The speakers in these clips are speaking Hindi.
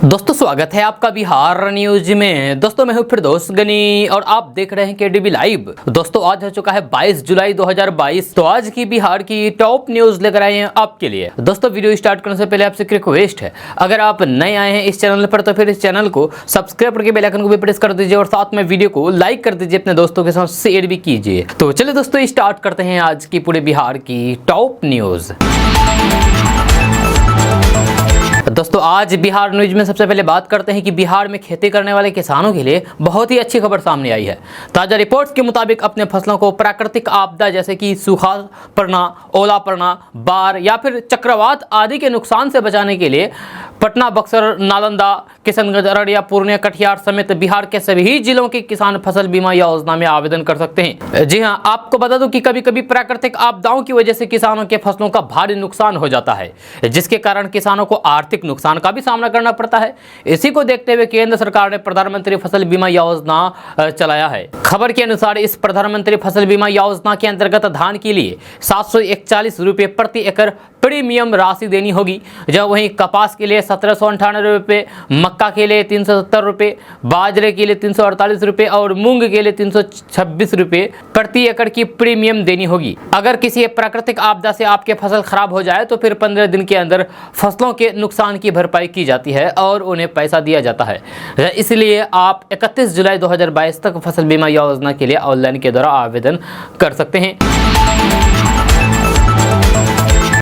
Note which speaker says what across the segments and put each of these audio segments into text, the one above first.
Speaker 1: दोस्तों स्वागत है आपका बिहार न्यूज में। दोस्तों मैं हूं फिरदौस गनी और आप देख रहे हैं केडीबी लाइव। दोस्तों आज हो चुका है 22 जुलाई 2022। तो आज की बिहार की टॉप न्यूज लेकर आए हैं आपके लिए। दोस्तों वीडियो स्टार्ट करने से पहले आपसे एक रिक्वेस्ट है, अगर आप नए आए हैं इस चैनल पर तो फिर इस चैनल को सब्सक्राइब करके बेल आइकन को भी प्रेस कर दीजिए और साथ में वीडियो को लाइक कर दीजिए, अपने दोस्तों के साथ शेयर भी कीजिए। तो चलिए दोस्तों स्टार्ट करते हैं आज की पूरे बिहार की टॉप न्यूज। दोस्तों आज बिहार न्यूज में सबसे पहले बात करते हैं कि बिहार में खेती करने वाले किसानों के लिए बहुत ही अच्छी खबर सामने आई है। ताजा रिपोर्ट्स के मुताबिक अपने फसलों को प्राकृतिक आपदा जैसे कि सूखा पड़ना, ओला पड़ना, बाढ़ या फिर चक्रवात आदि के नुकसान से बचाने के लिए पटना, बक्सर, नालंदा, किशनगंज, अररिया, पूर्णिया, कटिहार समेत बिहार के सभी जिलों के किसान फसल बीमा योजना में आवेदन कर सकते हैं। जी हां, आपको बता दूं कि कभी कभी प्राकृतिक आपदाओं की वजह से किसानों के फसलों का भारी नुकसान हो जाता है, जिसके कारण किसानों को आर्थिक नुकसान का भी सामना करना पड़ता है। इसी को देखते हुए केंद्र सरकार ने प्रधानमंत्री फसल बीमा योजना चलाया है। खबर के अनुसार इस प्रधानमंत्री फसल बीमा योजना के अंतर्गत धान के लिए 741 रुपये प्रति एकड़ प्रीमियम राशि देनी होगी, जब वहीं कपास के लिए 1798 रुपये, मक्का के लिए 370 रुपये, बाजरे के लिए 348 रुपये और मूंग के लिए 326 रुपये प्रति एकड़ की प्रीमियम देनी होगी। अगर किसी प्राकृतिक आपदा से आपके फसल खराब हो जाए तो फिर 15 दिन के अंदर फसलों के नुकसान की भरपाई की जाती है और उन्हें पैसा दिया जाता है। इसलिए आप 31 जुलाई 2022 तक फसल बीमा योजना के लिए ऑनलाइन के द्वारा आवेदन कर सकते हैं।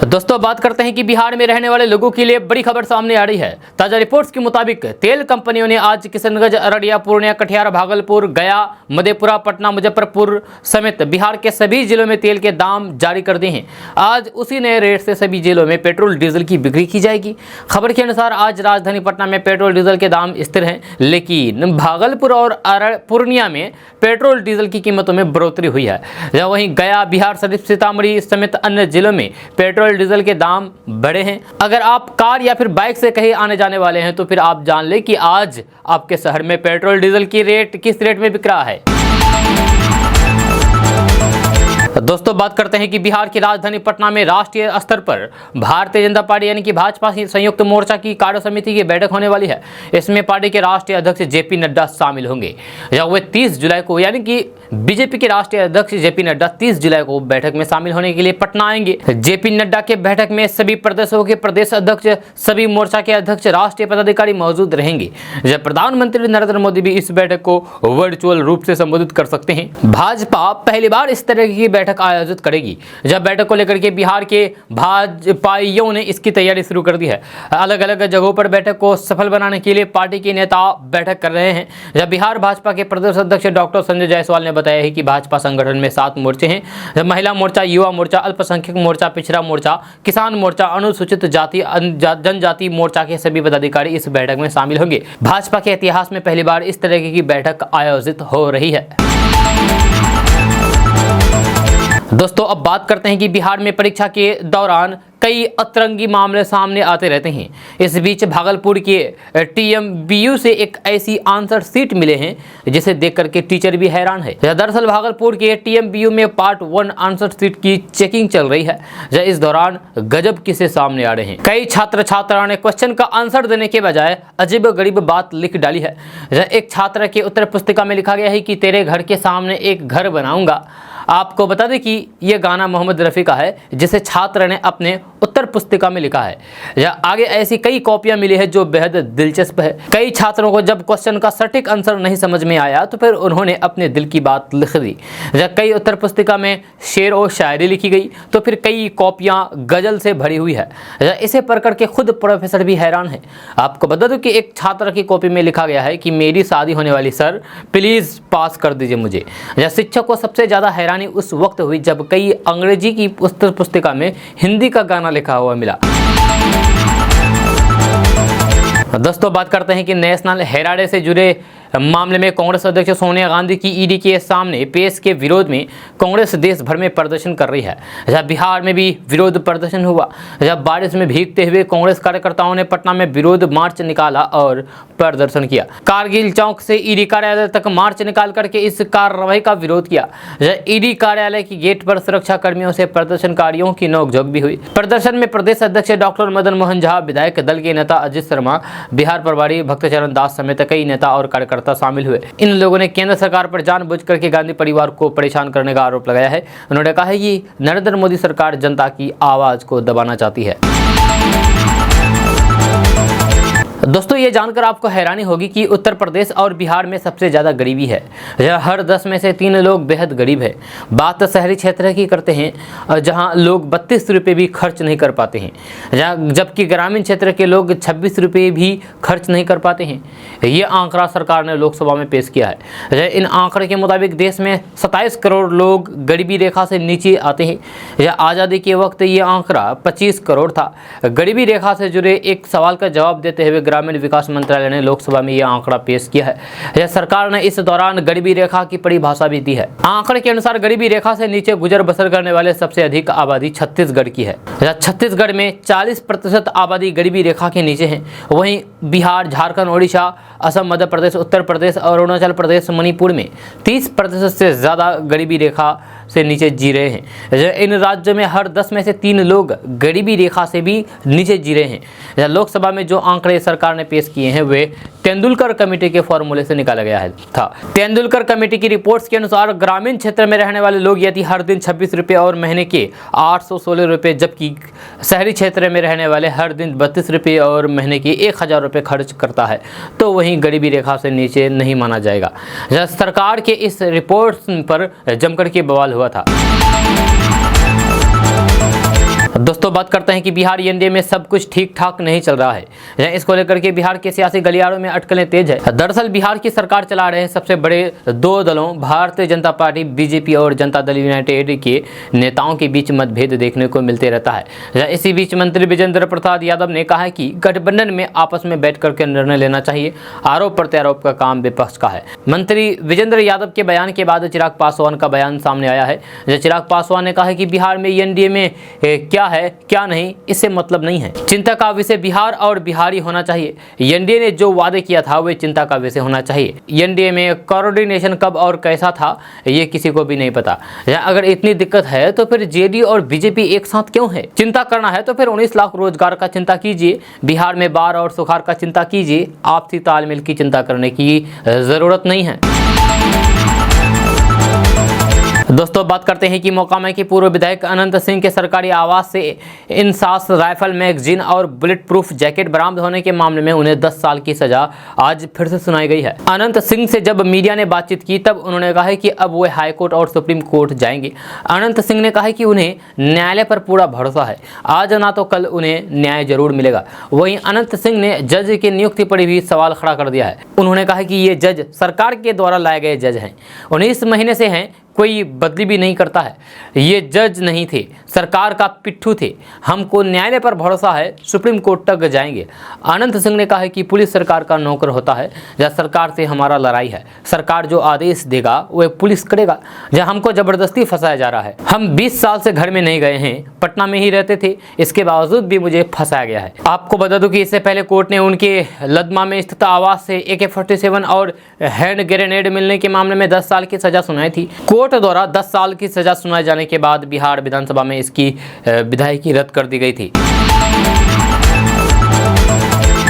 Speaker 1: दोस्तों बात करते हैं कि बिहार में रहने वाले लोगों के लिए बड़ी खबर सामने आ रही है। ताजा रिपोर्ट्स के मुताबिक तेल कंपनियों ने आज किशनगंज, अररिया, पूर्णिया, कटिहार, भागलपुर, गया, मधेपुरा, पटना, मुजफ्फरपुर समेत बिहार के सभी जिलों में तेल के दाम जारी कर दिए हैं। आज उसी नए रेट से सभी जिलों में पेट्रोल डीजल की बिक्री की जाएगी। खबर के अनुसार आज राजधानी पटना में पेट्रोल डीजल के दाम स्थिर हैं, लेकिन भागलपुर और पूर्णिया में पेट्रोल डीजल की कीमतों में बढ़ोतरी हुई है। वहीं गया, बिहार शरीफ, सीतामढ़ी समेत अन्य जिलों में पेट्रोल डीजल के दाम बढ़े हैं। अगर आप कार या फिर बाइक से कहीं आने जाने वाले हैं तो फिर आप जान लें कि आज आपके शहर में पेट्रोल डीजल की रेट किस रेट में बिक रहा है। दोस्तों बात करते हैं कि बिहार की राजधानी पटना में राष्ट्रीय स्तर पर भारतीय जनता पार्टी यानी कि भाजपा संयुक्त मोर्चा की कार्य समिति की बैठक होने वाली है। इसमें पार्टी के राष्ट्रीय अध्यक्ष जेपी नड्डा शामिल होंगे। जब वे 30 जुलाई को यानी कि बीजेपी के राष्ट्रीय अध्यक्ष जेपी नड्डा 30 जुलाई को बैठक में शामिल होने के लिए पटना आएंगे। जेपी नड्डा के बैठक में सभी प्रदेशों के प्रदेश अध्यक्ष, सभी मोर्चा के अध्यक्ष, राष्ट्रीय पदाधिकारी मौजूद रहेंगे। जब प्रधानमंत्री नरेंद्र मोदी भी इस बैठक को वर्चुअल रूप से संबोधित कर सकते हैं। भाजपा पहली बार इस तरह की बैठक आयोजित करेगी। जब बैठक को लेकर के बिहार के भाजपाइयों ने इसकी तैयारी शुरू कर दी है। अलग अलग जगहों पर बैठक को सफल बनाने के लिए पार्टी के नेता बैठक कर रहे हैं। जब बिहार भाजपा के प्रदेश अध्यक्ष डॉक्टर संजय जायसवाल ने बताया है कि भाजपा संगठन में 7 मोर्चे हैं। महिला मोर्चा, युवा मोर्चा, अल्पसंख्यक मोर्चा, पिछड़ा मोर्चा, किसान मोर्चा, अनुसूचित जाति जनजाति मोर्चा के सभी पदाधिकारी इस बैठक में शामिल होंगे। भाजपा के इतिहास में पहली बार इस तरह की बैठक आयोजित हो रही है। दोस्तों अब बात करते हैं कि बिहार में परीक्षा के दौरान कई अतरंगी मामले सामने आते रहते हैं। इस बीच भागलपुर के टीएमबीयू से एक ऐसी आंसर शीट मिले हैं जिसे देख करके टीचर भी हैरान है। दरअसल भागलपुर के टीएमबीयू में पार्ट 1 आंसर शीट की चेकिंग चल रही है। इस दौरान गजब किस्से सामने आ रहे हैं। कई छात्र छात्राओं ने क्वेश्चन का आंसर देने के बजाय अजीब गरीब बात लिख डाली है। एक छात्र के उत्तर पुस्तिका में लिखा गया है कि तेरे घर के सामने एक घर बनाऊंगा। आपको बता दें कि यह गाना मोहम्मद रफ़ी का है, जिसे छात्र ने अपने उत्तर पुस्तिका में लिखा है। आगे ऐसी कई कॉपियां मिली है जो बेहद दिलचस्प है। कई छात्रों को जब क्वेश्चन का सटीक आंसर नहीं समझ में आया तो फिर उन्होंने अपने दिल की बात लिख दी। कई उत्तर पुस्तिका में शेर और शायरी लिखी गई तो फिर कई कॉपियां गजल से भरी हुई है। इसे पढ़ करके खुद प्रोफेसर भी हैरान है। आपको बता दूं कि एक छात्र की कॉपी में लिखा गया है कि मेरी शादी होने वाली सर, प्लीज पास कर दीजिए मुझे। शिक्षक को सबसे ज्यादा हैरानी उस वक्त हुई जब कई अंग्रेजी की उत्तर पुस्तिका में हिंदी का गाना लिखा हुआ मिला। दोस्तों बात करते हैं कि नेशनल हेराल्ड से जुड़े मामले में कांग्रेस अध्यक्ष सोनिया गांधी की ईडी के सामने पेश के विरोध में कांग्रेस देश भर में प्रदर्शन कर रही है। जब बिहार में भी विरोध प्रदर्शन हुआ, जब बारिश में भीगते हुए कांग्रेस कार्यकर्ताओं ने पटना में विरोध मार्च निकाला और प्रदर्शन किया। कारगिल चौक से ईडी कार्यालय तक मार्च निकाल करके इस कार्रवाई का विरोध किया। ईडी कार्यालय की गेट पर सुरक्षा कर्मियों से प्रदर्शनकारियों की नोकझोंक भी हुई। प्रदर्शन में प्रदेश अध्यक्ष डॉक्टर मदन मोहन झा, विधायक दल के नेता अजित शर्मा, बिहार प्रभारी भक्तचरण दास समेत कई नेता और कार्यकर्ता शामिल हुए। इन लोगों ने केंद्र सरकार पर जानबूझकर के गांधी परिवार को परेशान करने का आरोप लगाया है। उन्होंने कहा है कि नरेंद्र मोदी सरकार जनता की आवाज को दबाना चाहती है। दोस्तों, ये जानकर आपको हैरानी होगी कि उत्तर प्रदेश और बिहार में सबसे ज़्यादा गरीबी है। हर 10 में से 3 लोग बेहद गरीब है। बात तो शहरी क्षेत्र की करते हैं, जहां लोग 32 रुपये भी खर्च नहीं कर पाते हैं, जबकि ग्रामीण क्षेत्र के लोग 26 रुपये भी खर्च नहीं कर पाते हैं। ये आंकड़ा सरकार ने लोकसभा में पेश किया है। इन आंकड़े के मुताबिक देश में 27 करोड़ लोग गरीबी रेखा से नीचे आते हैं। आज़ादी के वक्त ये आंकड़ा 25 करोड़ था। गरीबी रेखा से जुड़े एक सवाल का जवाब देते हुए ग्रामीण विकास मंत्रालय ने लोकसभा में यह आंकड़ा पेश किया है। सरकार ने इस दौरान गरीबी रेखा की परिभाषा भी दी है। आंकड़े के अनुसार गरीबी रेखा से नीचे गुजर बसर करने वाले सबसे अधिक आबादी छत्तीसगढ़ की है। छत्तीसगढ़ में 40% आबादी गरीबी रेखा के नीचे है। वहीं बिहार, झारखंड, ओडिशा, असम, मध्य प्रदेश, उत्तर प्रदेश और अरुणाचल प्रदेश, मणिपुर में 30% से ज़्यादा गरीबी रेखा से नीचे जी रहे हैं। इन राज्यों में हर 10 में से 3 लोग गरीबी रेखा से भी नीचे जी रहे हैं। लोकसभा में जो आंकड़े सरकार ने पेश किए हैं वे तेंदुलकर कमेटी के फॉर्मूले से निकाला गया था। तेंदुलकर कमेटी की रिपोर्ट्स के अनुसार ग्रामीण क्षेत्र में रहने वाले लोग यदि हर दिन 26 रुपये और महीने के 816 रुपये, जबकि शहरी क्षेत्र में रहने वाले हर दिन 32 रुपये और महीने के 1000 रुपये खर्च करता है तो वहीं गरीबी रेखा से नीचे नहीं माना जाएगा। सरकार के इस रिपोर्ट पर जमकर के बवाल हुआ था। दोस्तों, बात करते हैं कि बिहार एनडीए में सब कुछ ठीक ठाक नहीं चल रहा है। इसको लेकर के बिहार के सियासी गलियारों में अटकलें तेज है। दरअसल बिहार की सरकार चला रहे सबसे बड़े 2 दलों भारतीय जनता पार्टी बीजेपी और जनता दल यूनाइटेड के नेताओं के बीच मतभेद देखने को मिलते रहता है। इसी बीच मंत्री विजेंद्र प्रसाद यादव ने कहा है कि गठबंधन में आपस में बैठ करके निर्णय लेना चाहिए। आरोप प्रत्यारोप का काम विपक्ष का है। मंत्री विजेंद्र यादव के बयान के बाद चिराग पासवान का बयान सामने आया है। चिराग पासवान ने कहा है कि बिहार में एनडीए में क्या है क्या नहीं, इससे मतलब नहीं है। चिंता का विषय बिहार और बिहारी होना चाहिए। एनडीए ने जो वादे किया था वे चिंता का विषय होना चाहिए। एनडीए में कोऑर्डिनेशन कब और कैसा था ये किसी को भी नहीं पता। अगर इतनी दिक्कत है तो फिर जेडीयू और बीजेपी एक साथ क्यों है? चिंता करना है तो फिर 19 लाख रोजगार का चिंता कीजिए, बिहार में बाढ़ और सुखाड़ का चिंता कीजिए। आपसी तालमेल की चिंता करने की जरूरत नहीं है। दोस्तों, बात करते हैं कि मोकामा के पूर्व विधायक अनंत सिंह के सरकारी आवास से इंसास राइफल, मैगजीन और बुलेट प्रूफ जैकेट बरामद होने के मामले में उन्हें 10 साल की सजा आज फिर से सुनाई गई है। अनंत सिंह से जब मीडिया ने बातचीत की तब उन्होंने कहा है कि अब वे हाईकोर्ट और सुप्रीम कोर्ट जाएंगे। अनंत सिंह ने कहा है कि उन्हें न्यायालय पर पूरा भरोसा है, आज ना तो कल उन्हें न्याय जरूर मिलेगा। वहीं अनंत सिंह ने जज की नियुक्ति पर भी सवाल खड़ा कर दिया है। उन्होंने कहा कि ये जज सरकार के द्वारा लाए गए जज हैं, 19 महीने से हैं, कोई बदली भी नहीं करता है। ये जज नहीं थे, सरकार का पिट्ठू थे। हमको न्यायालय पर भरोसा है, सुप्रीम कोर्ट तक जाएंगे। अनंत सिंह ने कहा है कि पुलिस सरकार का नौकर होता है, जहाँ सरकार से हमारा लड़ाई है। सरकार जो आदेश देगा वह पुलिस करेगा। जहाँ हमको जबरदस्ती फंसाया जा रहा है। हम 20 साल से घर में नहीं गए हैं, पटना में ही रहते थे, इसके बावजूद भी मुझे फंसाया गया है। आपको बता दूं कि इससे पहले कोर्ट ने उनके लदमा में स्थित आवास से AK-47 और हैंड ग्रेनेड मिलने के मामले में 10 साल की सजा सुनाई थी। कोर्ट द्वारा 10 साल की सजा सुनाए जाने के बाद बिहार विधानसभा में इसकी विधायिकी रद्द कर दी गई थी।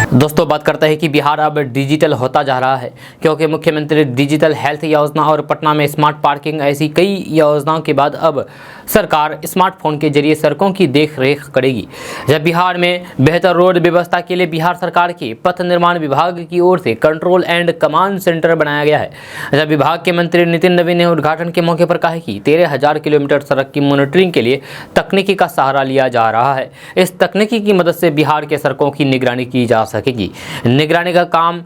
Speaker 1: दोस्तों, बात करते हैं कि बिहार अब डिजिटल होता जा रहा है, क्योंकि मुख्यमंत्री डिजिटल हेल्थ योजना और पटना में स्मार्ट पार्किंग ऐसी कई योजनाओं के बाद अब सरकार स्मार्टफोन के जरिए सड़कों की देख रेख करेगी। जब बिहार में बेहतर रोड व्यवस्था के लिए बिहार सरकार के पथ निर्माण विभाग की ओर से कंट्रोल एंड कमांड सेंटर बनाया गया है। जब विभाग के मंत्री नितिन नवीन ने उद्घाटन के मौके पर कहा है कि 13,000 किलोमीटर सड़क की मॉनिटरिंग के लिए तकनीकी का सहारा लिया जा रहा है। इस तकनीकी की मदद से बिहार के सड़कों की निगरानी की जा सकेगी। निगरानी का काम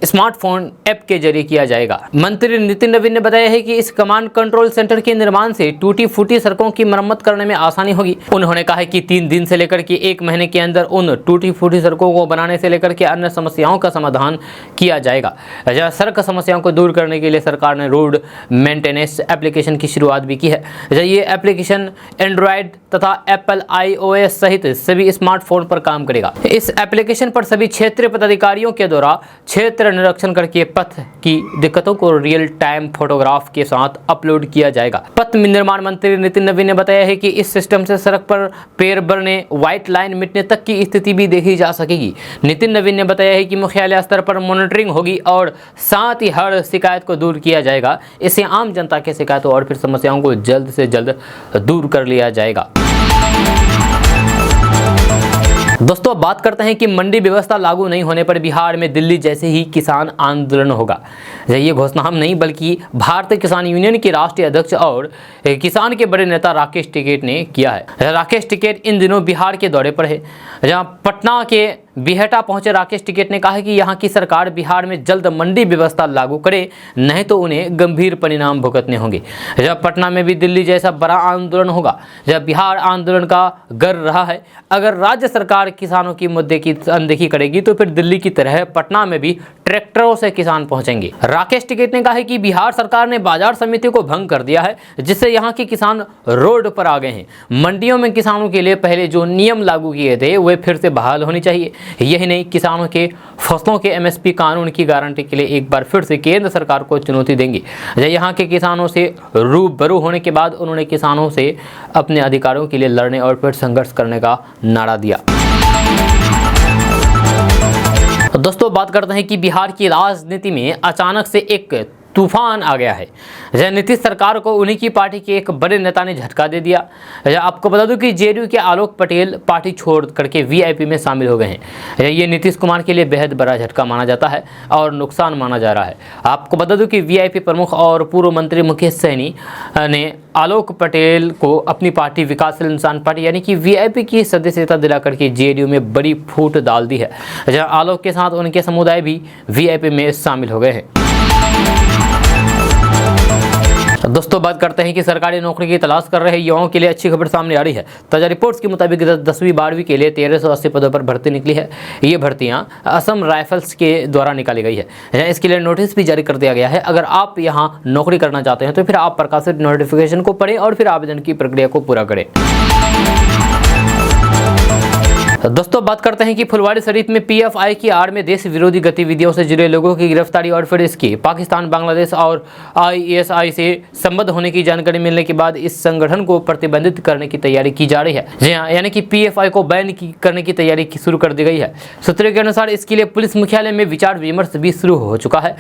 Speaker 1: स्मार्टफोन ऐप के जरिए किया जाएगा। मंत्री नितिन नवीन ने बताया है कि इस कमांड कंट्रोल सेंटर के निर्माण से टूटी फूटी सड़कों की मरम्मत करने में आसानी होगी। उन्होंने कहा कि 3 दिन से लेकर के 1 महीने के अंदर उन टूटी फूटी सड़कों को बनाने से लेकर के अन्य समस्याओं का समाधान किया जाएगा। सड़क समस्याओं को दूर करने के लिए सरकार ने रोड मेंटेनेंस एप्लीकेशन की शुरुआत भी की है। ये एप्लीकेशन एंड्रॉयड तथा एप्पल iOS सहित सभी स्मार्टफोन पर काम करेगा। इस एप्लीकेशन पर सभी क्षेत्रीय पदाधिकारियों के द्वारा क्षेत्र निरीक्षण करके पथ की दिक्कतों को रियल टाइम फोटोग्राफ के साथ अपलोड किया जाएगा। पथ निर्माण मंत्री नितिन नवीन ने बताया है कि इस सिस्टम से सड़क पर पैर बढ़ने, व्हाइट लाइन मिटने तक की स्थिति भी देखी जा सकेगी। नितिन नवीन ने बताया है कि मुख्यालय स्तर पर मॉनिटरिंग होगी और साथ ही हर शिकायत को दूर किया जाएगा। इससे आम जनता के शिकायतों और फिर समस्याओं को जल्द से जल्द दूर कर लिया जाएगा। दोस्तों, बात करते हैं कि मंडी व्यवस्था लागू नहीं होने पर बिहार में दिल्ली जैसे ही किसान आंदोलन होगा। ये घोषणा हम नहीं बल्कि भारतीय किसान यूनियन के राष्ट्रीय अध्यक्ष और किसान के बड़े नेता राकेश टिकैत ने किया है। राकेश टिकैत इन दिनों बिहार के दौरे पर है। जहां पटना के बिहटा पहुंचे राकेश टिकैत ने कहा कि यहां की सरकार बिहार में जल्द मंडी व्यवस्था लागू करे, नहीं तो उन्हें गंभीर परिणाम भुगतने होंगे। जब पटना में भी दिल्ली जैसा बड़ा आंदोलन होगा। जब बिहार आंदोलन का कर रहा है, अगर राज्य सरकार किसानों की मुद्दे की अनदेखी करेगी तो फिर दिल्ली की तरह पटना में भी ट्रैक्टरों से किसान पहुंचेंगे। राकेश टिकैत ने कहा कि बिहार सरकार ने बाजार समिति को भंग कर दिया है, जिससे यहाँ के किसान रोड पर आ गए हैं। मंडियों में किसानों के लिए पहले जो नियम लागू किए थे वे फिर से बहाल होने चाहिए। यही नहीं, किसानों के फसलों के MSP कानून की गारंटी के लिए एक बार फिर से केंद्र सरकार को चुनौती देंगे। यहाँ के किसानों से रूबरू होने के बाद उन्होंने किसानों से अपने अधिकारों के लिए लड़ने और फिर संघर्ष करने का नारा दिया। दोस्तों, बात करते हैं कि बिहार की राजनीति में अचानक से एक तूफान आ गया है। नीतीश सरकार को उन्हीं की पार्टी के एक बड़े नेता ने झटका दे दिया। आपको बता दूं कि JDU के आलोक पटेल पार्टी छोड़ करके VIP में शामिल हो गए हैं। ये नीतीश कुमार के लिए बेहद बड़ा झटका माना जाता है और नुकसान माना जा रहा है। आपको बता दूं कि VIP प्रमुख और पूर्व मंत्री मुकेश सहनी ने आलोक पटेल को अपनी पार्टी विकासशील इंसान पार्टी यानी कि VIP की सदस्यता दिला करके JDU में बड़ी फूट डाल दी है। जहाँ आलोक के साथ उनके समुदाय भी VIP में शामिल हो गए हैं। दोस्तों, बात करते हैं कि सरकारी नौकरी की तलाश कर रहे युवाओं के लिए अच्छी खबर सामने आ रही है। ताजा रिपोर्ट्स के मुताबिक 10वीं 12वीं के लिए 1380 पदों पर भर्ती निकली है। ये भर्तियां असम राइफल्स के द्वारा निकाली गई है। इसके लिए नोटिस भी जारी कर दिया गया है। अगर आप यहां नौकरी करना चाहते हैं तो फिर आप प्रकाशित नोटिफिकेशन को पढ़ें और फिर आवेदन की प्रक्रिया को पूरा करें। दोस्तों, बात करते हैं कि फुलवारी शरीफ में PFI की आड़ में देश विरोधी गतिविधियों से जुड़े लोगों की गिरफ्तारी और फिर इसकी पाकिस्तान, बांग्लादेश और ISI से संबद्ध होने की जानकारी मिलने के बाद इस संगठन को प्रतिबंधित करने की तैयारी की जा रही है। जी हाँ, यानी कि PFI को बैन करने की तैयारी शुरू कर दी गई है। सूत्रों के अनुसार इसके लिए पुलिस मुख्यालय में विचार विमर्श भी शुरू हो चुका है।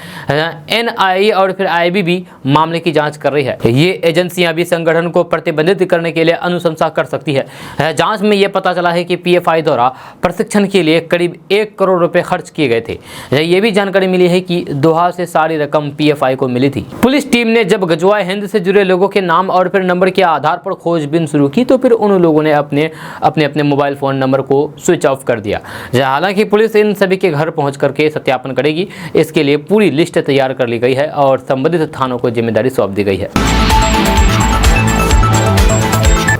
Speaker 1: NIA और फिर IB भी मामले की जाँच कर रही है। ये एजेंसियाँ भी संगठन को प्रतिबंधित करने के लिए अनुशंसा कर सकती है। जाँच में यह पता चला है कि PFI द्वारा प्रशिक्षण के लिए करीब 1 करोड़ रुपए खर्च किए गए थे। ये भी जानकारी मिली है कि दोहा से सारी रकम PFI को मिली थी। पुलिस टीम ने जब गजवाए हिंद से जुड़े लोगों के नाम और फिर नंबर के आधार पर खोजबीन शुरू की तो फिर उन लोगों ने अपने मोबाइल फोन नंबर को स्विच ऑफ कर दिया। हालांकि पुलिस इन सभी के घर पहुंच करके सत्यापन करेगी। इसके लिए पूरी लिस्ट तैयार कर ली गई है और संबंधित थानों को जिम्मेदारी सौंप दी गई है।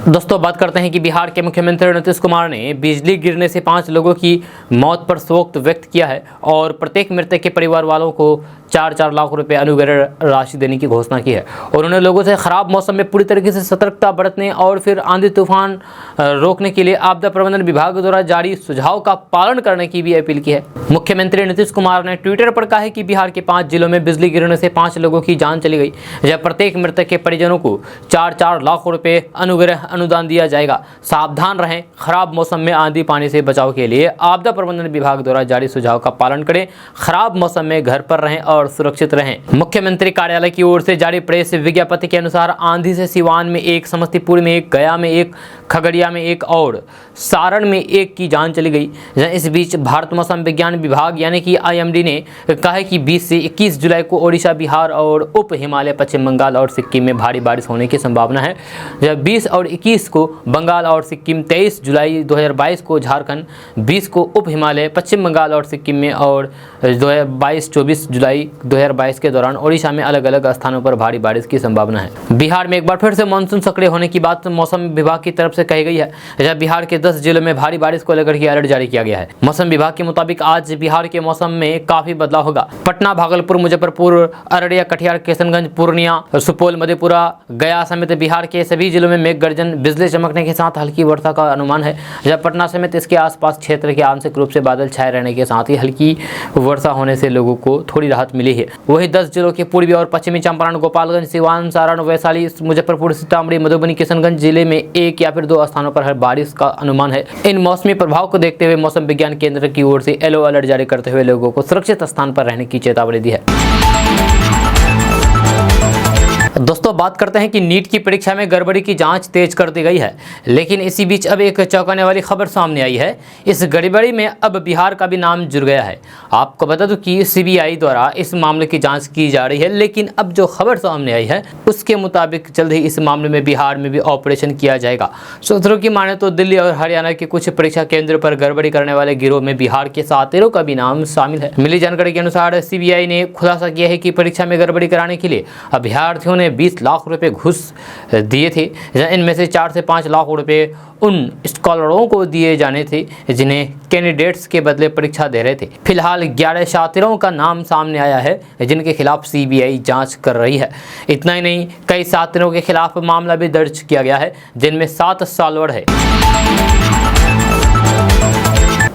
Speaker 1: दोस्तों, बात करते हैं कि बिहार के मुख्यमंत्री नीतीश कुमार ने बिजली गिरने से 5 लोगों की मौत पर शोक व्यक्त किया है और प्रत्येक मृतक के परिवार वालों को 4-4 लाख रुपए अनुग्रह राशि देने की घोषणा की है। उन्होंने लोगों से खराब मौसम में पूरी तरीके से सतर्कता बरतने और फिर आंधी तूफान रोकने के लिए आपदा प्रबंधन विभाग द्वारा जारी सुझाव का पालन करने की भी अपील की है। मुख्यमंत्री नीतीश कुमार ने ट्विटर पर कहा है कि बिहार के 5 जिलों में बिजली गिरने से 5 लोगों की जान चली गई। जब प्रत्येक मृतक के परिजनों को 4-4 लाख रुपए अनुग्रह अनुदान दिया जाएगा। सावधान रहें, खराब मौसम में आंधी पानी से बचाव के लिए आपदा प्रबंधन विभाग द्वारा जारी सुझाव का पालन करें। खराब मौसम में घर पर रहें और सुरक्षित रहें। मुख्यमंत्री कार्यालय की ओर से जारी प्रेस विज्ञप्ति के अनुसार आंधी से सिवान में 1, समस्तीपुर में 1, गया में 1, खगड़िया में 1 और सारण में 1 की जान चली गई। इस बीच भारत मौसम विज्ञान विभाग यानी कि IMD ने कहा है कि 20 से 21 जुलाई को ओडिशा, बिहार और उप हिमालय, पश्चिम बंगाल और सिक्किम में भारी बारिश होने की संभावना है। जब 20 और 21 को बंगाल और सिक्किम, 23 जुलाई 2022 को झारखंड, 20 को उप हिमालय, पश्चिम बंगाल और सिक्किम में, और 24 जुलाई 2022 के दौरान ओडिशा में अलग अलग स्थानों पर भारी बारिश की संभावना है। बिहार में एक बार फिर से मानसून सक्रिय होने की बात मौसम विभाग की तरफ से कही गई है, जहां बिहार के 10 जिलों में भारी बारिश को लेकर के अलर्ट जारी किया गया है। मौसम विभाग के मुताबिक आज बिहार के मौसम में काफी बदलाव होगा। पटना, भागलपुर, मुजफ्फरपुर, अररिया, कटिहार, किशनगंज, पूर्णिया, सुपौल, मधेपुरा, गया समेत बिहार के सभी जिलों में मेघ गर्जन, बिजली चमकने के साथ हल्की वर्षा का अनुमान है। जब पटना समेत इसके आसपास क्षेत्र के आंशिक रूप से बादल छाए रहने के साथ ही हल्की वर्षा होने से लोगों को थोड़ी राहत मिली है। वहीं 10 जिलों के पूर्वी और पश्चिमी चंपारण, गोपालगंज, सिवान, सारण, वैशाली, मुजफ्फरपुर, सीतामढ़ी, मधुबनी, किशनगंज जिले में 1 या फिर 2 स्थानों पर बारिश का अनुमान है। इन मौसमी प्रभाव को देखते हुए मौसम विज्ञान केंद्र की ओर से येलो अलर्ट जारी करते हुए लोगों को सुरक्षित स्थान पर रहने की चेतावनी दी है। दोस्तों, बात करते हैं कि नीट की परीक्षा में गड़बड़ी की जांच तेज कर दी गई है, लेकिन इसी बीच अब एक चौंकाने वाली खबर सामने आई है। इस गड़बड़ी में अब बिहार का भी नाम जुड़ गया है। आपको बता दूं कि सीबीआई द्वारा इस मामले की जांच की जा रही है, लेकिन अब जो खबर सामने आई है उसके मुताबिक जल्द ही इस मामले में बिहार में भी ऑपरेशन किया जाएगा। सूत्रों की माने तो दिल्ली और हरियाणा के कुछ परीक्षा केंद्र पर गड़बड़ी करने वाले गिरोह में बिहार के 7 का भी नाम शामिल है। मिली जानकारी के अनुसार सीबीआई ने खुलासा किया है कि परीक्षा में गड़बड़ी कराने के लिए अभ्यर्थियों ने 20 लाख रुपए घूस दिए थे। इनमें से 4 से 5 लाख रुपए उन स्कॉलरों को दिए जाने थे जिन्हें कैंडिडेट्स के बदले परीक्षा दे रहे थे। फिलहाल 11 छात्रों का नाम सामने आया है जिनके खिलाफ सीबीआई जांच कर रही है। इतना ही नहीं, कई छात्रों के खिलाफ मामला भी दर्ज किया गया है जिनमें 7 सालवर है।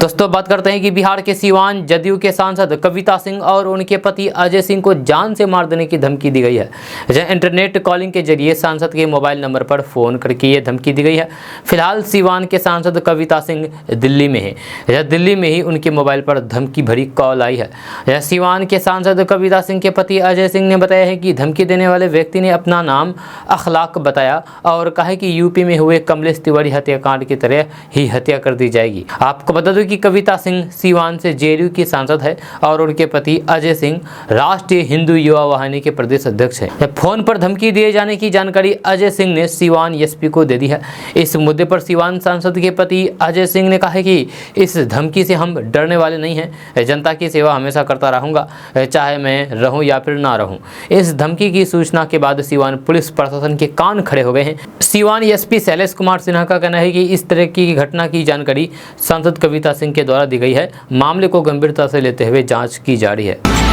Speaker 1: दोस्तों, बात करते हैं कि बिहार के सीवान जदयू के सांसद कविता सिंह और उनके पति अजय सिंह को जान से मार देने की धमकी दी गई है। जहां इंटरनेट कॉलिंग के जरिए सांसद के मोबाइल नंबर पर फोन करके ये धमकी दी गई है। फिलहाल सीवान के सांसद कविता सिंह दिल्ली में है। दिल्ली में ही उनके मोबाइल पर धमकी भरी कॉल आई है। सीवान के सांसद कविता सिंह के पति अजय सिंह ने बताया है कि धमकी देने वाले व्यक्ति ने अपना नाम अखलाक बताया और कहा कि यूपी में हुए कमलेश तिवारी हत्याकांड की तरह ही हत्या कर दी जाएगी। आपको बता दूं कि कविता सिंह सीवान से जेडीयू की सांसद है और उनके पति अजय सिंह राष्ट्रीय हिंदू युवा वाहिनी के प्रदेश अध्यक्ष हैं। फोन पर धमकी दिए जाने की जानकारी अजय सिंह ने सीवान एसपी को दे दी है। इस मुद्दे पर सीवान सांसद के पति अजय सिंह ने कहा है कि इस धमकी से हम डरने वाले नहीं हैं। जनता की सेवा हमेशा करता रहूंगा, चाहे मैं रहूं या फिर ना रहूं। इस धमकी की सूचना के बाद सीवान पुलिस प्रशासन के कान खड़े हो गए हैं। सीवान एसपी शैलेश कुमार सिन्हा का कहना है कि इस तरह की घटना की जानकारी सांसद कविता सिंह के द्वारा दी गई है। मामले को गंभीरता से लेते हुए जांच की जा रही है।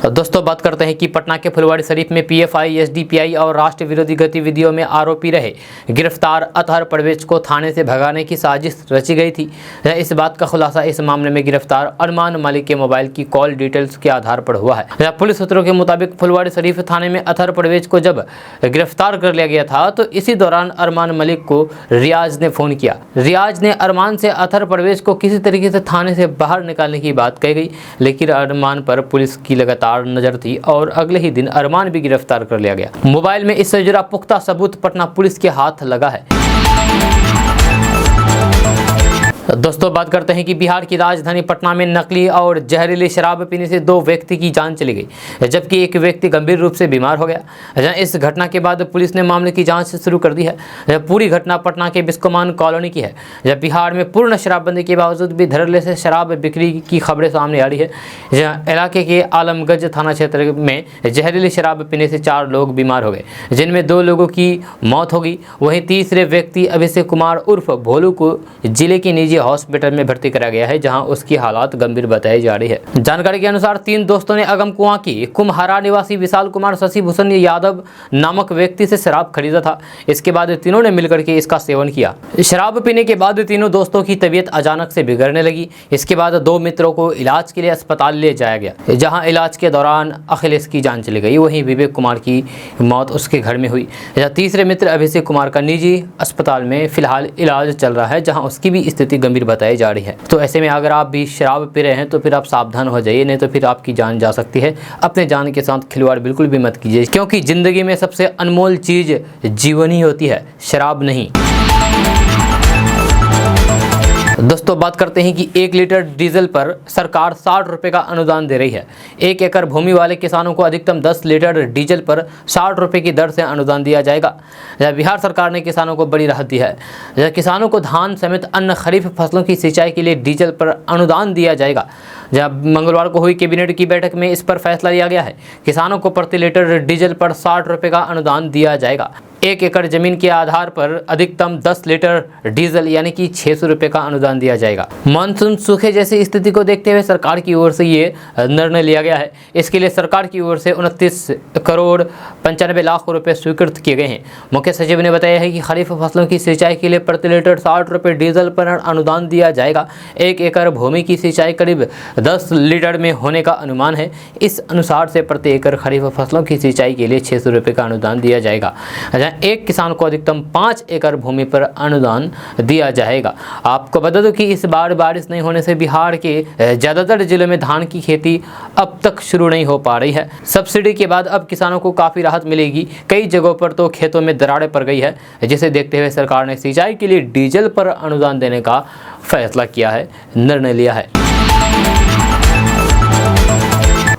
Speaker 1: दोस्तों, बात करते हैं कि पटना के फुलवारी शरीफ में पीएफआई, एसडीपीआई और राष्ट्र विरोधी गतिविधियों में आरोपी रहे गिरफ्तार अतहर परवेज को थाने से भगाने की साजिश रची गई थी। इस बात का खुलासा इस मामले में गिरफ्तार अरमान मलिक के मोबाइल की कॉल डिटेल्स के आधार पर हुआ है। पुलिस सूत्रों के मुताबिक फुलवारी शरीफ थाने में अतहर परवेज को जब गिरफ्तार कर लिया गया था तो इसी दौरान अरमान मलिक को रियाज ने फोन किया। रियाज ने अरमान से अतहर परवेज को किसी तरीके से थाने से बाहर निकालने की बात कही गई, लेकिन अरमान पर पुलिस की लगातार नजर थी और अगले ही दिन अरमान भी गिरफ्तार कर लिया गया। मोबाइल में इससे जुड़ा पुख्ता सबूत पटना पुलिस के हाथ लगा है। दोस्तों, बात करते हैं कि बिहार की राजधानी पटना में नकली और जहरीली शराब पीने से 2 व्यक्ति की जान चली गई, जबकि एक व्यक्ति गंभीर रूप से बीमार हो गया। इस घटना के बाद पुलिस ने मामले की जांच शुरू कर दी है। पूरी घटना पटना के बिस्कोमान कॉलोनी की है। जब बिहार में पूर्ण शराबबंदी के बावजूद भी धड़ल्ले से शराब बिक्री की खबरें सामने आ रही है। जहाँ इलाके के आलमगंज थाना क्षेत्र में जहरीली शराब पीने से 4 लोग बीमार हो गए, जिनमें 2 लोगों की मौत हो गई। वहीं तीसरे व्यक्ति अभिषेक कुमार उर्फ भोलू को जिले की निजी हॉस्पिटल में भर्ती कराया गया है, जहां उसकी हालत गंभीर बताई जा रही है। जानकारी के अनुसार 3 दोस्तों ने अगमकुआं की कुम्हारा निवासी विशाल कुमार शशि भूषण यादव नामक व्यक्ति से शराब खरीदा था। इसके बाद तीनों ने मिलकर के इसका सेवन किया। शराब पीने के बाद तीनों दोस्तों की तबीयत अचानक से बिगड़ने लगी। इसके बाद 2 मित्रों को इलाज के लिए अस्पताल ले जाया गया, जहाँ इलाज के दौरान अखिलेश की जान चली गई। वहीं विवेक कुमार की मौत उसके घर में हुई। तीसरे मित्र अभिषेक कुमार का निजी अस्पताल में फिलहाल इलाज चल रहा है, जहाँ उसकी भी स्थिति गंभीर बताई जा रही है। तो ऐसे में अगर आप भी शराब पी रहे हैं तो फिर आप सावधान हो जाइए, नहीं तो फिर आपकी जान जा सकती है। अपने जान के साथ खिलवाड़ बिल्कुल भी मत कीजिए, क्योंकि जिंदगी में सबसे अनमोल चीज जीवन ही होती है, शराब नहीं। दोस्तों बात करते हैं कि 1 लीटर डीजल पर सरकार 60 रुपये का अनुदान दे रही है। 1 एकड़ भूमि वाले किसानों को अधिकतम 10 लीटर डीजल पर 60 रुपये की दर से अनुदान दिया जाएगा। बिहार सरकार ने किसानों को बड़ी राहत दी है। किसानों को धान समेत अन्य खरीफ फसलों की सिंचाई के लिए डीजल पर अनुदान दिया जाएगा। जब मंगलवार को हुई कैबिनेट की बैठक में इस पर फैसला लिया गया है। किसानों को प्रति लीटर डीजल पर 60 रुपये का अनुदान दिया जाएगा। 1 एकड़ जमीन के आधार पर अधिकतम 10 लीटर डीजल यानी कि 600 रुपये का अनुदान दिया जाएगा। मानसून सूखे जैसी स्थिति को देखते हुए सरकार की ओर से ये निर्णय लिया गया है। इसके लिए सरकार की ओर से 29 करोड़ 95 लाख रुपए स्वीकृत किए गए हैं। मुख्य सचिव ने बताया है कि खरीफ फसलों की सिंचाई के लिए प्रति लीटर 60 रुपये डीजल पर अनुदान दिया जाएगा। 1 एकड़ भूमि की सिंचाई करीब 10 लीटर में होने का अनुमान है। इस अनुसार से प्रति एकड़ खरीफ फसलों की सिंचाई के लिए 600 रुपये का अनुदान दिया जाएगा। एक किसान को अधिकतम 5 एकड़ भूमि पर अनुदान दिया जाएगा। आपको बता दो कि इस बार बारिश नहीं होने से बिहार के ज़्यादातर जिलों में धान की खेती अब तक शुरू नहीं हो पा रही है। सब्सिडी के बाद अब किसानों को काफ़ी राहत मिलेगी। कई जगहों पर तो खेतों में दरारें पड़ गई है, जिसे देखते हुए सरकार ने सिंचाई के लिए डीजल पर अनुदान देने का फैसला किया है, निर्णय लिया है।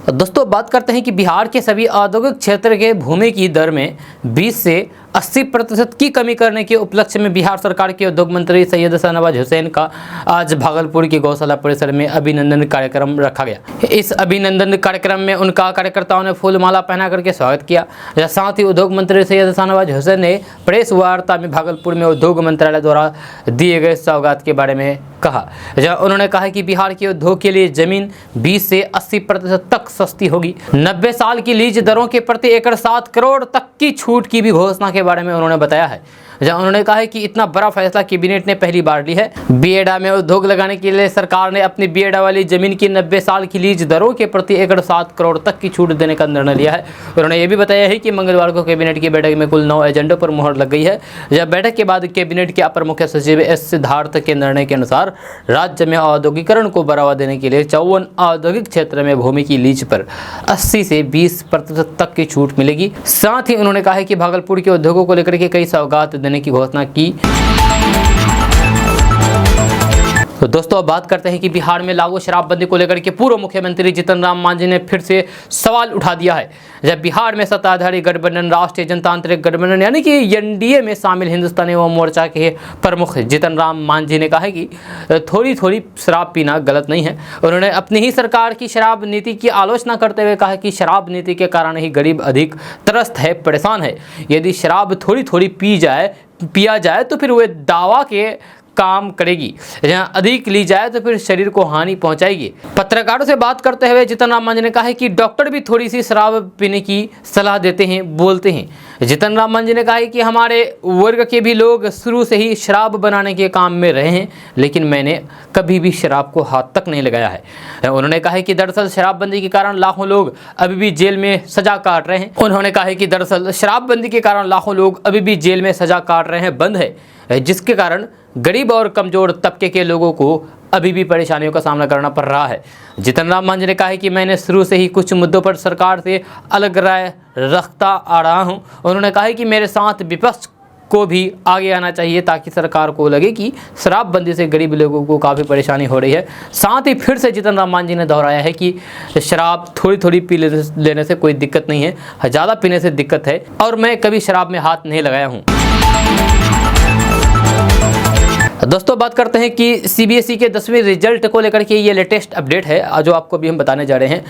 Speaker 1: दोस्तों बात करते हैं कि बिहार के सभी औद्योगिक क्षेत्र के भूमि की दर में 20 से 80% की कमी करने के उपलक्ष्य में बिहार सरकार के उद्योग मंत्री सैयद शाहनवाज हुसैन का आज भागलपुर की गौशाला परिसर में अभिनंदन कार्यक्रम रखा गया। इस अभिनंदन कार्यक्रम में उनका कार्यकर्ताओं ने फूलमाला पहना करके स्वागत किया। साथ ही उद्योग मंत्री सैयद शाहनवाज हुसैन ने प्रेस वार्ता में भागलपुर में उद्योग मंत्रालय द्वारा दिए गए सौगात के बारे में कहा। जहाँ उन्होंने कहा कि बिहार के उद्योग के लिए जमीन 20 से 80% तक सस्ती होगी। 90 साल की लीज दरों के प्रति एकड़ 7 करोड़ तक की छूट की भी घोषणा के बारे में उन्होंने बताया है। जहाँ उन्होंने कहा है कि इतना बड़ा फैसला कैबिनेट ने पहली बार ली है। बिएडा में उद्योग लगाने के लिए सरकार ने अपनी बिएडा वाली जमीन की 90 साल की लीज दरों के प्रति एकड़ 7 करोड़ तक की छूट देने का निर्णय लिया है। उन्होंने ये भी बताया है कि मंगलवार को कैबिनेट की बैठक में कुल 9 एजेंडों पर मुहर लग गई है। जब बैठक के बाद कैबिनेट के अपर मुख्य सचिव एस सिद्धार्थ के निर्णय के अनुसार राज्य में औद्योगिकरण को बढ़ावा देने के लिए 54 औद्योगिक क्षेत्र में भूमि की लीज पर 80 से 20% तक की छूट मिलेगी। साथ ही उन्होंने कहा है कि भागलपुर के उद्योगों को लेकर के कई सौगात देने की घोषणा की। तो दोस्तों अब बात करते हैं कि बिहार में लागू शराबबंदी को लेकर के पूर्व मुख्यमंत्री जीतन राम मांझी ने फिर से सवाल उठा दिया है। जब बिहार में सत्ताधारी गठबंधन राष्ट्रीय जनतांत्रिक गठबंधन यानी कि एनडीए में शामिल हिंदुस्तानी अवाम मोर्चा के प्रमुख जीतन राम मांझी ने कहा है कि थोड़ी थोड़ी शराब पीना गलत नहीं है। उन्होंने अपनी ही सरकार की शराब नीति की आलोचना करते हुए कहा कि शराब नीति के कारण ही गरीब अधिक त्रस्त है, परेशान है। यदि शराब थोड़ी थोड़ी पिया जाए तो फिर वह दावा के काम करेगी, जहाँ अधिक ली जाए तो फिर शरीर को हानि पहुंचाएगी। पत्रकारों से बात करते हुए जीतन राम मांझी ने कहा है कि डॉक्टर भी थोड़ी सी शराब पीने की सलाह देते हैं, बोलते हैं। जीतन राम मांझी ने कहा है कि हमारे वर्ग के भी लोग शुरू से ही शराब बनाने के काम में रहे हैं, लेकिन मैंने कभी भी शराब को हाथ तक नहीं लगाया है। उन्होंने कहा है कि दरअसल शराबबंदी के कारण लाखों लोग अभी भी जेल में सजा काट रहे हैं। उन्होंने कहा है कि दरअसल शराबबंदी के कारण लाखों लोग अभी भी जेल में सजा काट रहे हैं, बंद है, जिसके कारण गरीब और कमजोर तबके के लोगों को अभी भी परेशानियों का सामना करना पड़ रहा है। जीतन राम मांझी ने कहा है कि मैंने शुरू से ही कुछ मुद्दों पर सरकार से अलग राय रखता आ रहा हूं। उन्होंने कहा है कि मेरे साथ विपक्ष को भी आगे आना चाहिए ताकि सरकार को लगे कि शराबबंदी से गरीब लोगों को काफ़ी परेशानी हो रही है। साथ ही फिर से जीतन राम मांझी ने दोहराया है कि शराब थोड़ी थोड़ी पी लेने से कोई दिक्कत नहीं है, ज़्यादा पीने से दिक्कत है, और मैं कभी शराब में हाथ नहीं लगाया हूँ। दोस्तों बात करते हैं कि सीबीएसई के 10वीं रिजल्ट को लेकर के ये लेटेस्ट अपडेट है जो आपको अभी हम बताने जा रहे हैं।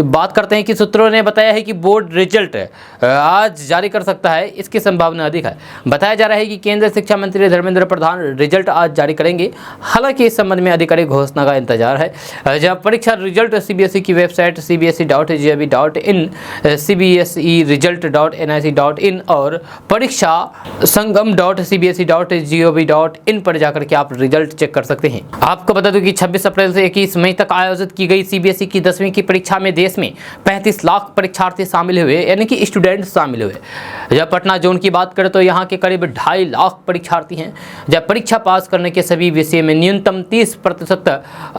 Speaker 1: बात करते हैं कि सूत्रों ने बताया है कि बोर्ड रिजल्ट आज जारी कर सकता है, इसकी संभावना अधिक है। बताया जा रहा है कि केंद्रीय शिक्षा मंत्री धर्मेंद्र प्रधान रिजल्ट आज जारी करेंगे। हालांकि इस संबंध में आधिकारिक घोषणा का इंतजार है। जब परीक्षा रिजल्ट सीबीएसई की वेबसाइट cbse.gov.in, cbse-result.nic.in और परीक्षा संगम.cbse.gov.in पर जाकर के आप रिजल्ट चेक कर सकते हैं। आपको बता दूं कि 26 अप्रैल से 21 मई तक आयोजित की गई सीबीएसई की 10वीं की परीक्षा में देश में 35 लाख परीक्षार्थी शामिल हुए, यानी कि स्टूडेंट शामिल हुए। जब पटना जोन की बात करें तो यहाँ के करीब 2.5 लाख परीक्षार्थी हैं। जब परीक्षा पास करने के सभी विषय में न्यूनतम 30%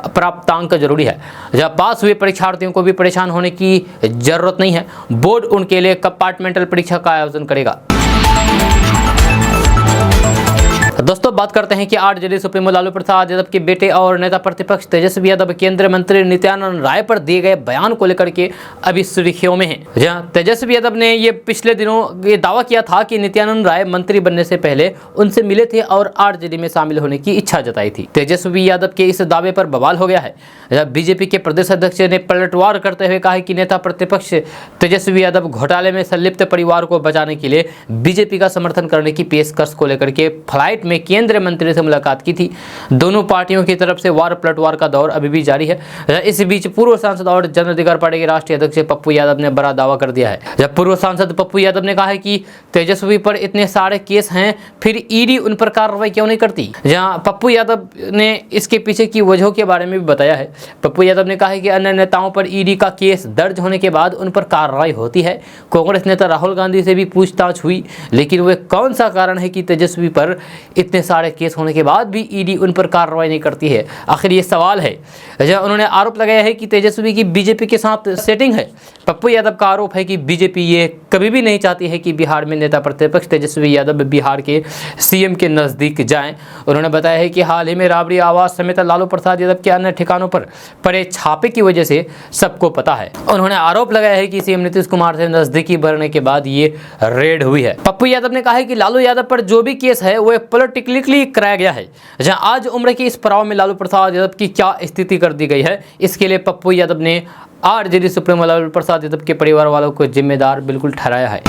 Speaker 1: प्राप्तांक जरूरी है। जब पास हुए परीक्षार्थियों को भी परेशान होने की जरूरत नहीं है। बोर्ड उनके लिए कंपार्टमेंटल परीक्षा का आयोजन करेगा। दोस्तों बात करते हैं कि आरजेडी सुप्रीमो लालू प्रसाद यादव के बेटे और नेता प्रतिपक्ष तेजस्वी यादव केंद्रीय मंत्री नित्यानंद राय पर दिए गए बयान को लेकर के अभी सुर्खियों में हैं। जहां तेजस्वी यादव ने ये पिछले दिनों ये दावा किया था कि नित्यानंद राय मंत्री बनने से पहले उनसे मिले थे और आरजेडी में शामिल होने की इच्छा जताई थी। तेजस्वी यादव के इस दावे पर बवाल हो गया है। बीजेपी के प्रदेश अध्यक्ष ने पलटवार करते हुए कहा कि नेता प्रतिपक्ष तेजस्वी यादव घोटाले में संलिप्त परिवार को बचाने के लिए बीजेपी का समर्थन करने की पेशकश को लेकर के फ्लाइट में केंद्रीय मंत्री से मुलाकात की थी। दोनों पार्टियों की तरफ से वार पलटवार का दौर अभी भी जारी है। इस बीच पूर्व सांसद और जन अधिकार पार्टी के राष्ट्रीय अध्यक्ष पप्पू यादव ने बड़ा दावा कर दिया है। जब पूर्व सांसद पप्पू यादव ने कहा है कि तेजस्वी पर इतने सारे केस हैं, फिर ईडी उन पर कार्रवाई क्यों नहीं करती। जहां पप्पू यादव ने इसके पीछे की वजहों के बारे में भी बताया है। पप्पू यादव ने कहा है कि अन्य नेताओं पर ईडी का केस दर्ज होने के बाद उन पर कार्रवाई होती है। कांग्रेस नेता राहुल गांधी से भी पूछताछ हुई, लेकिन वह कौन सा कारण है कि तेजस्वी पर इतने सारे केस होने के बाद भी ईडी उन पर कार्रवाई नहीं करती है। आखिर ये सवाल है। उन्होंने आरोप लगाया है कि तेजस्वी की बीजेपी के साथ सेटिंग है। पप्पू यादव का आरोप है कि बीजेपी ये कभी भी नहीं चाहती है कि बिहार में नेता प्रतिपक्ष तेजस्वी यादव बिहार के सीएम के नजदीक जाएं। उन्होंने बताया है कि हाल ही में राबड़ी आवास समेत लालू प्रसाद यादव के अन्य ठिकानों पर पड़े छापे की वजह से सबको पता है। उन्होंने आरोप लगाया है कि सीएम नीतीश कुमार से नजदीकी बढ़ने के बाद ये रेड हुई है। पप्पू यादव ने कहा है कि लालू यादव पर जो भी केस है वह पॉलिटिकली कराया गया है। जहां आज उम्र के इस पड़ाव में लालू प्रसाद यादव की क्या स्थिति कर दी गई है, इसके लिए पप्पू यादव ने आरजेडी सुप्रीमो लालू प्रसाद यादव के परिवार वालों को जिम्मेदार बिल्कुल ठहराया है।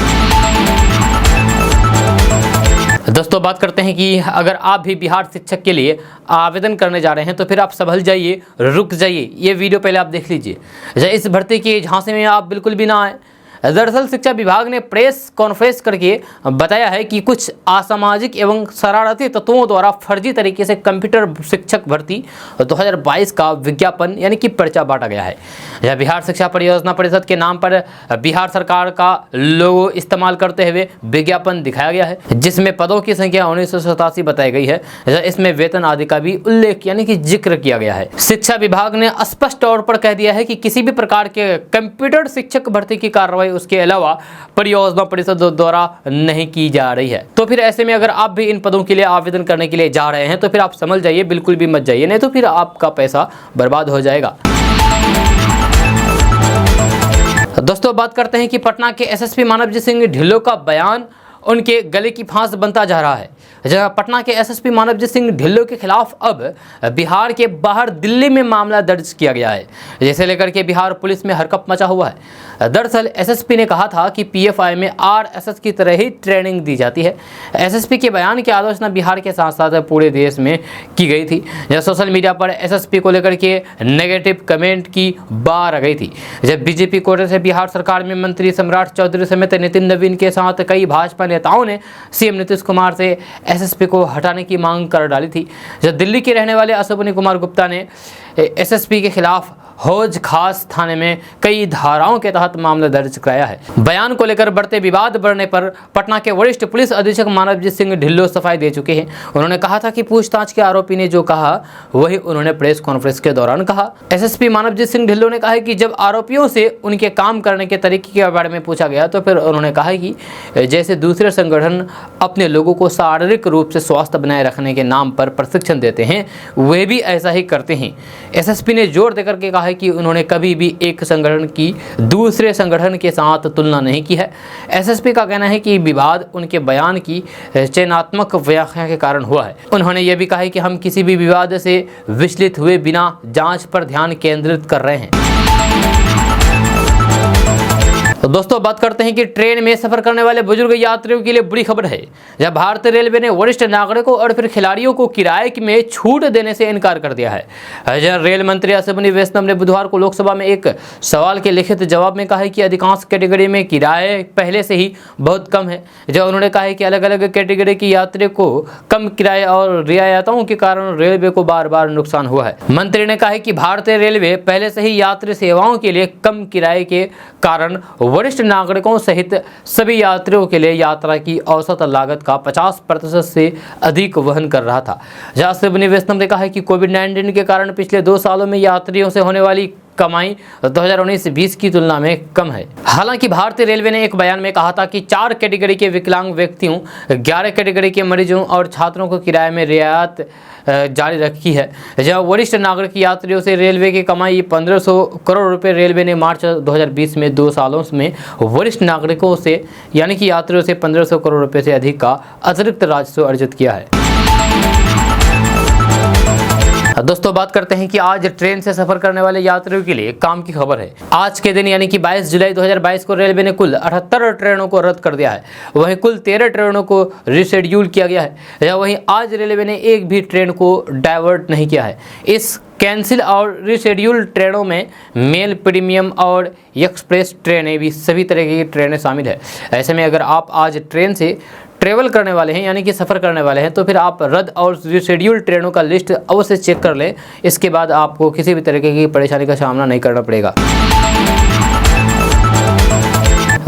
Speaker 1: दोस्तों बात करते हैं कि अगर आप भी बिहार शिक्षक के लिए आवेदन करने जा रहे हैं तो फिर आप संभल जाइए, रुक जाइए। ये वीडियो पहले आप देख लीजिए। इस भर्ती के झांसे में आप बिल्कुल भी ना आए। दरअसल शिक्षा विभाग ने प्रेस कॉन्फ्रेंस करके बताया है कि कुछ असामाजिक एवं शरारती तत्वों द्वारा फर्जी तरीके से कंप्यूटर शिक्षक भर्ती 2022 का विज्ञापन यानी कि पर्चा बांटा गया है। यह बिहार शिक्षा परियोजना परिषद के नाम पर बिहार सरकार का लोगो इस्तेमाल करते हुए विज्ञापन दिखाया गया है, जिसमें पदों की संख्या 1987 बताई गई है। इसमें वेतन आदि का भी उल्लेख यानी कि जिक्र किया गया है। शिक्षा विभाग ने स्पष्ट तौर पर कह दिया है कि किसी भी प्रकार के कंप्यूटर शिक्षक भर्ती की कार्रवाई उसके अलावा परियोजना परिषद द्वारा नहीं की जा रही है। तो फिर ऐसे में अगर आप भी इन पदों के लिए आवेदन करने के लिए जा रहे हैं तो फिर आप समझ जाइए, बिल्कुल भी मत जाइए, नहीं तो फिर आपका पैसा बर्बाद हो जाएगा। दोस्तों बात करते हैं कि पटना के एसएसपी मानवजीत सिंह ढिल्लों का बयान उनके गले की फांस बनता जा रहा है। जहां पटना के एसएसपी मानवजीत सिंह ढिल्लों के खिलाफ अब बिहार के बाहर दिल्ली में मामला दर्ज किया गया है, जिसे लेकर के बिहार पुलिस में हरकंप मचा हुआ है। दरअसल एसएसपी ने कहा था कि पीएफआई में आरएसएस की तरह ही ट्रेनिंग दी जाती है। एसएसपी के बयान की आलोचना बिहार के साथ साथ पूरे देश में की गई थी। जब सोशल मीडिया पर एसएसपी को लेकर के नेगेटिव कमेंट की बार आ गई थी। जब बीजेपी कोटे से बिहार सरकार में मंत्री सम्राट चौधरी समेत नितिन नवीन के साथ कई भाजपा नेताओं ने सीएम नीतीश कुमार से एसएसपी को हटाने की मांग कर डाली थी। जब दिल्ली के रहने वाले अश्विनी कुमार गुप्ता ने एसएसपी के खिलाफ हौज खास थाने में कई धाराओं के तहत मामला दर्ज कराया है। बयान को लेकर बढ़ते विवाद बढ़ने पर पटना के वरिष्ठ पुलिस अधीक्षक मानवजीत सिंह ढिल्लों सफाई दे चुके हैं। उन्होंने कहा था कि पूछताछ के आरोपी ने जो कहा वही उन्होंने प्रेस कॉन्फ्रेंस के दौरान कहा। एसएसपी मानवजीत सिंह ढिल्लों ने कहा है कि जब आरोपियों से उनके काम करने के तरीके के बारे में पूछा गया तो फिर उन्होंने कहा कि जैसे दूसरे संगठन अपने लोगों को शारीरिक रूप से स्वास्थ्य बनाए रखने के नाम पर प्रशिक्षण देते हैं, वे भी ऐसा ही करते हैं। एसएसपी ने जोर देकर के कहा है कि उन्होंने कभी भी एक संगठन की दूसरे संगठन के साथ तुलना नहीं की है। एसएसपी का कहना है कि विवाद उनके बयान की चयनात्मक व्याख्या के कारण हुआ है। उन्होंने यह भी कहा है कि हम किसी भी विवाद से विचलित हुए बिना जांच पर ध्यान केंद्रित कर रहे हैं। तो दोस्तों बात करते हैं कि ट्रेन में सफर करने वाले बुजुर्ग यात्रियों के लिए बुरी खबर है। जब भारतीय रेलवे ने वरिष्ठ नागरिकों और फिर खिलाड़ियों को किराए में छूट देने से इनकार कर दिया है। रेल मंत्री अश्विनी वैष्णव ने बुधवार को लोकसभा में एक सवाल के लिखित जवाब में कहा है कि अधिकांश कैटेगरी में किराए पहले से ही बहुत कम है। जब उन्होंने कहा है कि अलग अलग कैटेगरी की यात्री को कम किराए और रियायतों के कारण रेलवे को बार बार नुकसान हुआ है। मंत्री ने कहा है कि भारतीय रेलवे पहले से ही यात्री सेवाओं के लिए कम किराए के कारण वरिष्ठ नागरिकों सहित सभी यात्रियों के लिए यात्रा की औसत लागत का 50% से अधिक वहन कर रहा था। अश्विनी वैष्णव ने कहा है कि कोविड-19 के कारण पिछले 2 सालों में यात्रियों से होने वाली कमाई 2019-20 की तुलना में कम है। हालांकि भारतीय रेलवे ने एक बयान में कहा था कि 4 कैटेगरी के विकलांग व्यक्तियों, 11 कैटेगरी के मरीजों और छात्रों को किराए में रियायत जारी रखी है। जहां वरिष्ठ नागरिक यात्रियों से रेलवे की कमाई 1500 करोड़ रुपए रेलवे ने मार्च 2020 में 2 सालों में वरिष्ठ नागरिकों से यानी कि यात्रियों से 1500 करोड़ रुपए से अधिक का अतिरिक्त राजस्व अर्जित किया है। दोस्तों बात करते हैं कि आज ट्रेन से सफर करने वाले यात्रियों के लिए काम की खबर है। आज के दिन यानी कि 22 जुलाई 2022 को रेलवे ने कुल 78 ट्रेनों को रद्द कर दिया है। वहीं कुल 13 ट्रेनों को रिशेड्यूल किया गया है। वहीं आज रेलवे ने एक भी ट्रेन को डाइवर्ट नहीं किया है। इस कैंसिल और रिशेड्यूल ट्रेनों में मेल, प्रीमियम और एक्सप्रेस ट्रेनें भी सभी तरह की ट्रेनें शामिल है। ऐसे में अगर आप आज ट्रेन से ट्रेवल करने वाले हैं यानी कि सफ़र करने वाले हैं तो फिर आप रद्द और रिशेड्यूल ट्रेनों का लिस्ट अवश्य चेक कर लें। इसके बाद आपको किसी भी तरीके की परेशानी का सामना नहीं करना पड़ेगा।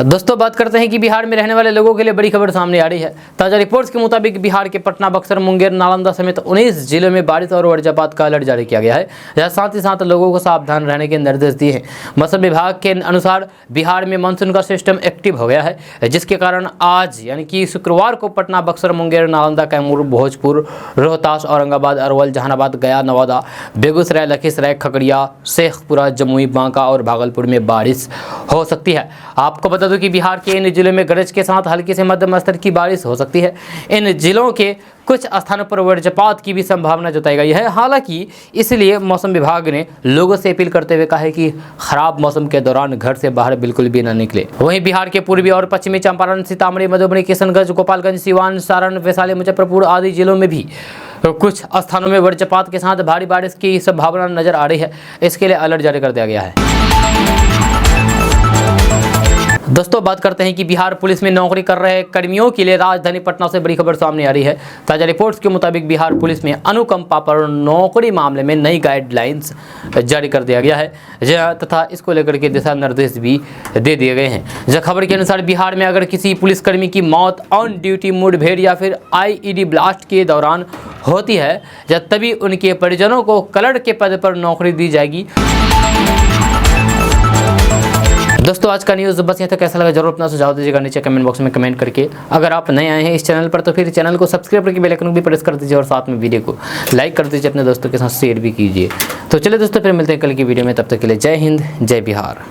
Speaker 1: दोस्तों बात करते हैं कि बिहार में रहने वाले लोगों के लिए बड़ी खबर सामने आ रही है। ताज़ा रिपोर्ट्स के मुताबिक बिहार के पटना, बक्सर, मुंगेर, नालंदा समेत 19 जिलों में बारिश और वज्रपात का अलर्ट जारी किया गया है। जहाँ साथ ही साथ लोगों को सावधान रहने के निर्देश दिए हैं। मौसम विभाग के अनुसार बिहार में मानसून का सिस्टम एक्टिव हो गया है, जिसके कारण आज यानी कि शुक्रवार को पटना, बक्सर, मुंगेर, नालंदा, कैमूर, भोजपुर, रोहतास, औरंगाबाद, अरवल, जहानाबाद, गया, नवादा, बेगूसराय, लखीसराय, खगड़िया, शेखपुरा, जमुई, बांका और भागलपुर में बारिश हो सकती है। आपको बता दूं कि बिहार के इन जिलों में गरज के साथ हल्की से मध्यम स्तर की बारिश हो सकती है। इन जिलों के कुछ स्थानों पर वज्रपात की भी संभावना जताई गई है। हालांकि इसलिए मौसम विभाग ने लोगों से अपील करते हुए कहा है कि खराब मौसम के दौरान घर से बाहर बिल्कुल भी न निकले। वहीं बिहार के पूर्वी और पश्चिमी चंपारण, सीतामढ़ी, मधुबनी, किशनगंज, गोपालगंज, सिवान, सारण, वैशाली, मुजफ्फरपुर आदि जिलों में भी कुछ स्थानों में वज्रपात के साथ भारी बारिश की संभावना नजर आ रही है। इसके लिए अलर्ट जारी कर दिया गया है। दोस्तों बात करते हैं कि बिहार पुलिस में नौकरी कर रहे कर्मियों के लिए राजधानी पटना से बड़ी खबर सामने आ रही है। ताज़ा रिपोर्ट्स के मुताबिक बिहार पुलिस में अनुकंपा पर नौकरी मामले में नई गाइडलाइंस जारी कर दिया गया है तथा इसको लेकर के दिशा निर्देश भी दे दिए गए हैं। जब खबर के अनुसार बिहार में अगर किसी पुलिसकर्मी की मौत ऑन ड्यूटी मुठभेड़ या फिर IED ब्लास्ट के दौरान होती है जब तभी उनके परिजनों को क्लर्क के पद पर नौकरी दी जाएगी। दोस्तों आज का न्यूज़ बस यहाँ तक। कैसा लगा जरूर अपना सुझाव दीजिएगा नीचे कमेंट बॉक्स में कमेंट करके। अगर आप नए आए हैं इस चैनल पर तो फिर चैनल को सब्सक्राइब करके बेल आइकन भी प्रेस कर दीजिए और साथ में वीडियो को लाइक कर दीजिए, अपने दोस्तों के साथ शेयर भी कीजिए। तो चलिए दोस्तों फिर मिलते हैं कल की वीडियो में, तब तक के लिए जय हिंद, जय बिहार।